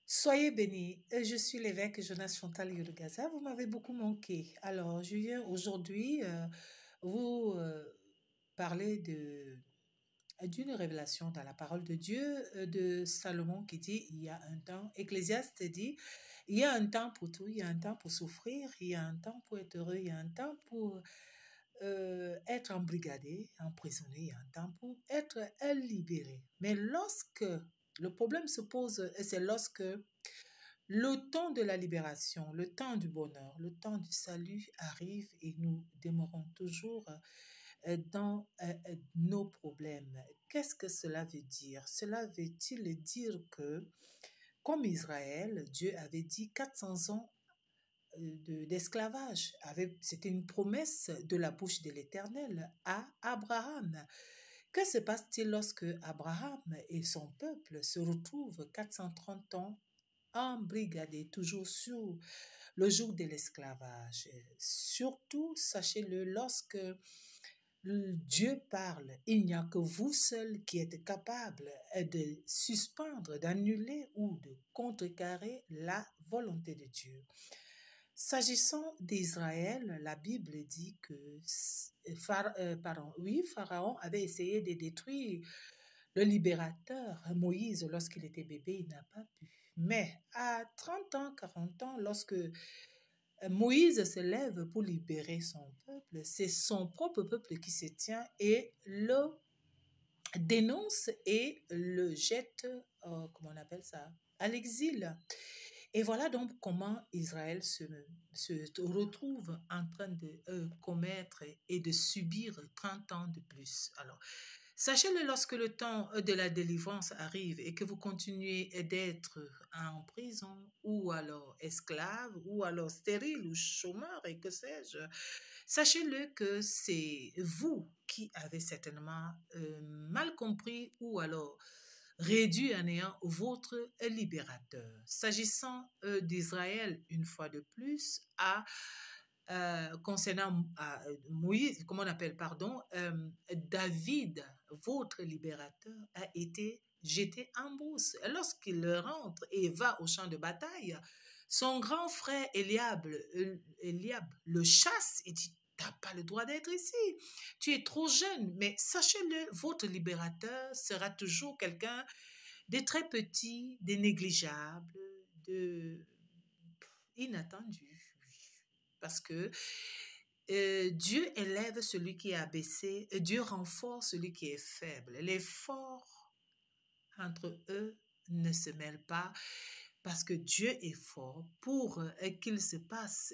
Soyez bénis. Je suis l'évêque Jonas Chantal Yodogaza. Vous m'avez beaucoup manqué. Alors, je viens aujourd'hui vous parler d'une révélation dans la parole de Dieu de Salomon qui dit, il y a un temps, Ecclésiaste dit, il y a un temps pour tout, il y a un temps pour souffrir, il y a un temps pour être heureux, il y a un temps pour être embrigadé, emprisonné, il y a un temps pour être libéré. Mais lorsque le problème se pose, c'est lorsque le temps de la libération, le temps du bonheur, le temps du salut arrive et nous demeurons toujours dans nos problèmes. Qu'est-ce que cela veut dire? Cela veut-il dire que, comme Israël, Dieu avait dit 400 ans d'esclavage. C'était une promesse de la bouche de l'Éternel à Abraham. Que se passe-t-il lorsque Abraham et son peuple se retrouvent 430 ans embrigadés, toujours sur le joug de l'esclavage? Surtout, sachez-le, lorsque Dieu parle, il n'y a que vous seul qui êtes capable de suspendre, d'annuler ou de contrecarrer la volonté de Dieu. S'agissant d'Israël, la Bible dit que Pharaon avait essayé de détruire le libérateur Moïse lorsqu'il était bébé, il n'a pas pu. Mais à 30 ans, 40 ans, lorsque Moïse se lève pour libérer son peuple, c'est son propre peuple qui se tient et le dénonce et le jette, comment on appelle ça, à l'exil. Et voilà donc comment Israël se retrouve en train de commettre et de subir 30 ans de plus. Alors, sachez-le, lorsque le temps de la délivrance arrive et que vous continuez d'être en prison ou alors esclave ou alors stérile ou chômeur et que sais-je, sachez-le que c'est vous qui avez certainement mal compris ou alors réduit à néant votre libérateur. S'agissant d'Israël, une fois de plus, concernant Moïse, comment on appelle, pardon, David, votre libérateur, a été jeté en brousse. Lorsqu'il rentre et va au champ de bataille, son grand frère Eliab le chasse et dit, t'as pas le droit d'être ici. Tu es trop jeune, mais sachez-le, votre libérateur sera toujours quelqu'un de très petit, de négligeable, de inattendu. Parce que Dieu élève celui qui est abaissé, et Dieu renforce celui qui est faible. Les forts entre eux ne se mêlent pas parce que Dieu est fort. Pour qu'il se passe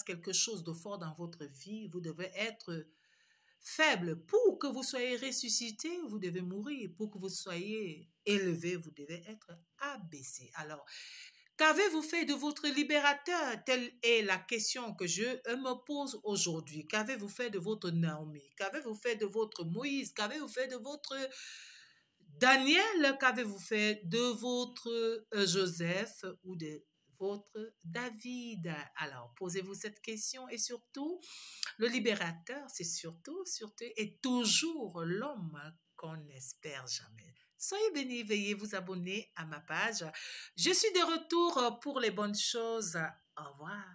quelque chose de fort dans votre vie, vous devez être faible. Pour que vous soyez ressuscité, vous devez mourir. Pour que vous soyez élevé, vous devez être abaissé. Alors, qu'avez-vous fait de votre libérateur? Telle est la question que je me pose aujourd'hui. Qu'avez-vous fait de votre Naomi? Qu'avez-vous fait de votre Moïse? Qu'avez-vous fait de votre Daniel? Qu'avez-vous fait de votre Joseph ou de votre David? Alors, posez-vous cette question et surtout, le libérateur, c'est surtout et toujours l'homme qu'on n'espère jamais. Soyez bénis, veuillez vous abonner à ma page. Je suis de retour pour les bonnes choses. Au revoir.